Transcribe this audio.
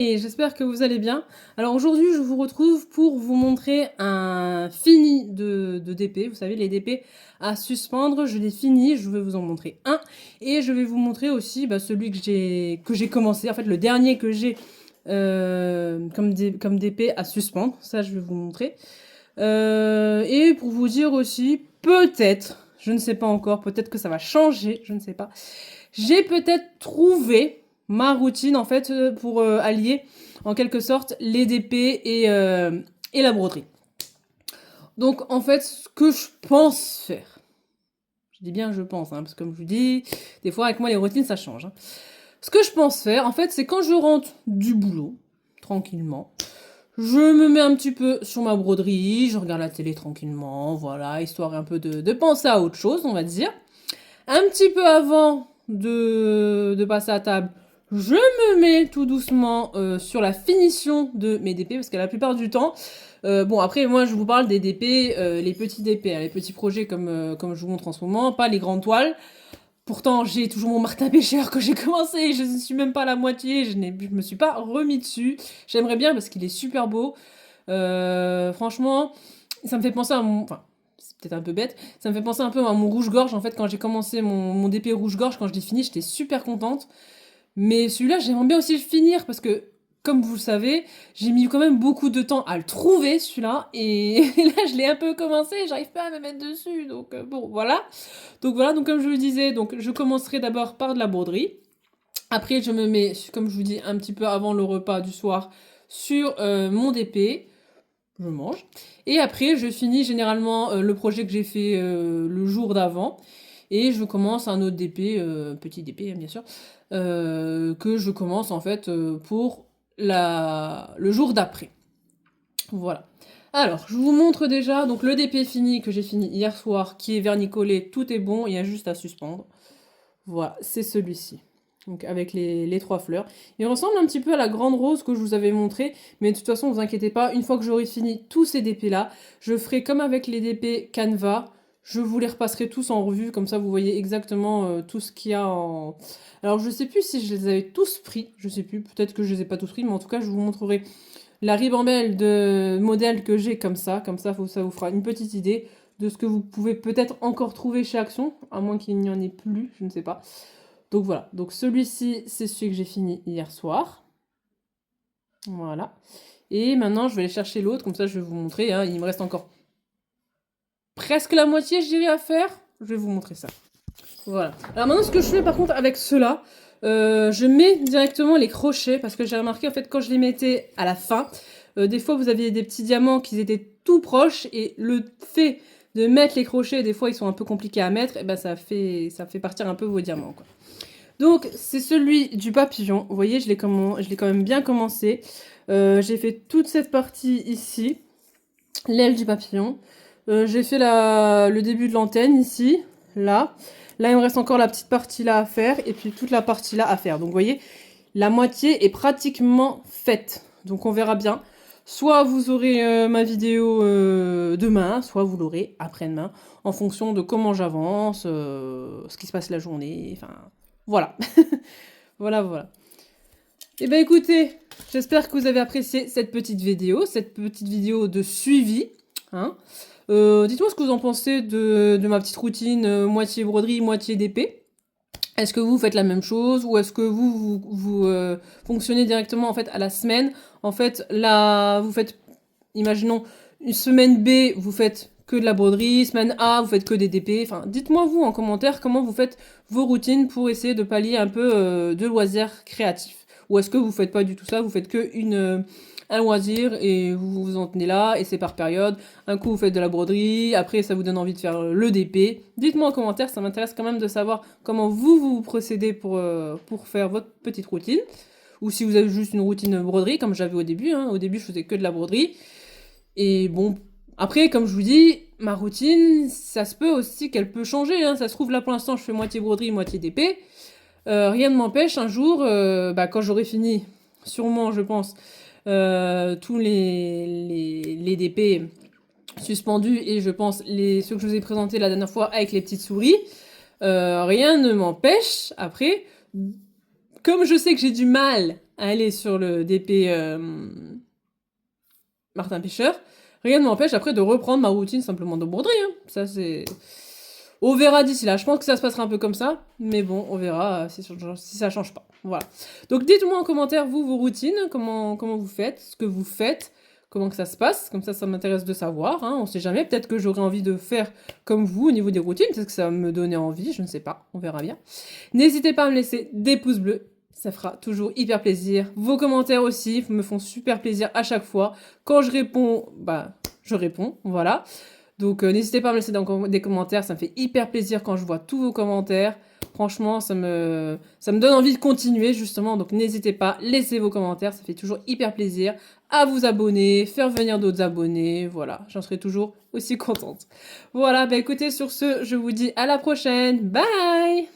Et j'espère que vous allez bien. Alors aujourd'hui, je vous retrouve pour vous montrer un fini de DP. Vous savez, les DP à suspendre, je l'ai fini. Je vais vous en montrer un. Et je vais vous montrer aussi celui que j'ai commencé. En fait, le dernier que j'ai comme DP à suspendre. Ça, je vais vous montrer. Et pour vous dire aussi, peut-être, je ne sais pas encore, peut-être que ça va changer, je ne sais pas. J'ai peut-être trouvé ma routine en fait pour allier en quelque sorte les DP et la broderie. Donc en fait ce que je pense faire, je dis bien je pense, parce que comme je vous dis, des fois avec moi les routines ça change. Ce que je pense faire en fait c'est quand je rentre du boulot, tranquillement, je me mets un petit peu sur ma broderie, je regarde la télé tranquillement, voilà, histoire un peu de penser à autre chose on va dire. Un petit peu avant de passer à table, je me mets tout doucement sur la finition de mes DP, parce que la plupart du temps, bon après moi je vous parle des DP, les petits DP, les petits projets comme je vous montre en ce moment, pas les grandes toiles. Pourtant j'ai toujours mon martin pêcheur que j'ai commencé, je ne suis même pas à la moitié, je me suis pas remis dessus. J'aimerais bien parce qu'il est super beau. Franchement, ça me fait penser à mon... Enfin, c'est peut-être un peu bête, ça me fait penser un peu à mon rouge-gorge. En fait, quand j'ai commencé mon DP rouge-gorge, quand je l'ai fini, j'étais super contente. Mais celui-là, j'aimerais bien aussi le finir parce que, comme vous le savez, j'ai mis quand même beaucoup de temps à le trouver, celui-là. Et là, je l'ai un peu commencé, j'arrive pas à me mettre dessus. Donc, bon, voilà. Donc, voilà, donc comme je vous le disais, donc, je commencerai d'abord par de la broderie. Après, je me mets, comme je vous dis, un petit peu avant le repas du soir, sur mon DP. Je mange. Et après, je finis généralement le projet que j'ai fait le jour d'avant. Et je commence un autre DP, petit DP bien sûr, que je commence en fait pour le jour d'après. Voilà. Alors, je vous montre déjà donc le DP fini que j'ai fini hier soir, qui est vernicolé, tout est bon, il y a juste à suspendre. Voilà, c'est celui-ci. Donc avec les trois fleurs. Il ressemble un petit peu à la grande rose que je vous avais montré, mais de toute façon, vous inquiétez pas, une fois que j'aurai fini tous ces DP là, je ferai comme avec les DP Canva, je vous les repasserai tous en revue, comme ça vous voyez exactement tout ce qu'il y a en... Alors je sais plus si je les avais tous pris, je sais plus, peut-être que je les ai pas tous pris, mais en tout cas je vous montrerai la ribambelle de modèles que j'ai comme ça ça vous fera une petite idée de ce que vous pouvez peut-être encore trouver chez Action, à moins qu'il n'y en ait plus, je ne sais pas. Donc voilà, donc celui-ci, c'est celui que j'ai fini hier soir. Voilà. Et maintenant, je vais aller chercher l'autre, comme ça je vais vous montrer. Il me reste encore presque la moitié, je dirais, à faire. Je vais vous montrer ça. Voilà. Alors maintenant, ce que je fais par contre avec ceux-là, je mets directement les crochets, parce que j'ai remarqué, en fait, quand je les mettais à la fin, des fois, vous aviez des petits diamants qui étaient tout proches, et le fait de mettre les crochets, des fois, ils sont un peu compliqués à mettre, et ben ça fait partir un peu vos diamants, quoi. Donc, c'est celui du papillon. Vous voyez, je l'ai quand même bien commencé. J'ai fait toute cette partie ici, l'aile du papillon. J'ai fait le début de l'antenne ici, là. Là, il me reste encore la petite partie là à faire et puis toute la partie là à faire. Donc, vous voyez, la moitié est pratiquement faite. Donc, on verra bien. Soit vous aurez ma vidéo demain, soit vous l'aurez après-demain, en fonction de comment j'avance, ce qui se passe la journée, enfin... Voilà. Voilà. Et ben écoutez, j'espère que vous avez apprécié cette petite vidéo de suivi. Dites-moi ce que vous en pensez de ma petite routine moitié broderie, moitié DP. Est-ce que vous faites la même chose ou est-ce que vous fonctionnez directement en fait à la semaine? En fait, là, vous faites, imaginons, une semaine B, vous faites que de la broderie, semaine A, vous faites que des DP. Enfin, dites-moi vous en commentaire comment vous faites vos routines pour essayer de pallier un peu de loisirs créatifs. Ou est-ce que vous faites pas du tout ça, vous faites que un loisir et vous vous en tenez là et c'est par période. Un coup vous faites de la broderie, après ça vous donne envie de faire le DP. Dites-moi en commentaire, ça m'intéresse quand même de savoir comment vous procédez pour faire votre petite routine. Ou si vous avez juste une routine broderie comme j'avais au début. Au début je faisais que de la broderie. Et bon, après, comme je vous dis, ma routine, ça se peut aussi qu'elle peut changer. Ça se trouve, là, pour l'instant, je fais moitié broderie, moitié DP. Rien ne m'empêche, un jour, quand j'aurai fini, sûrement, je pense, tous les DP suspendus et je pense ceux que je vous ai présentés la dernière fois avec les petites souris, rien ne m'empêche, après, comme je sais que j'ai du mal aller sur le DP Martin Pêcheur, rien ne m'empêche après de reprendre ma routine simplement de broderie. Hein. Ça, c'est... On verra d'ici là. Je pense que ça se passera un peu comme ça. Mais bon, on verra si ça change pas. Voilà. Donc, dites-moi en commentaire, vous, vos routines. Comment vous faites. Ce que vous faites. Comment que ça se passe. Comme ça m'intéresse de savoir. Hein. On sait jamais. Peut-être que j'aurai envie de faire comme vous au niveau des routines. Peut-être que ça va me donner envie. Je ne sais pas. On verra bien. N'hésitez pas à me laisser des pouces bleus. Ça fera toujours hyper plaisir. Vos commentaires aussi me font super plaisir à chaque fois. Quand je réponds, bah, je réponds. Voilà. Donc n'hésitez pas à me laisser des commentaires, ça me fait hyper plaisir quand je vois tous vos commentaires. Franchement, ça me donne envie de continuer justement, donc n'hésitez pas, laissez vos commentaires, ça fait toujours hyper plaisir. À vous abonner, faire venir d'autres abonnés, voilà, j'en serai toujours aussi contente. Voilà, bah écoutez, sur ce, je vous dis à la prochaine, bye!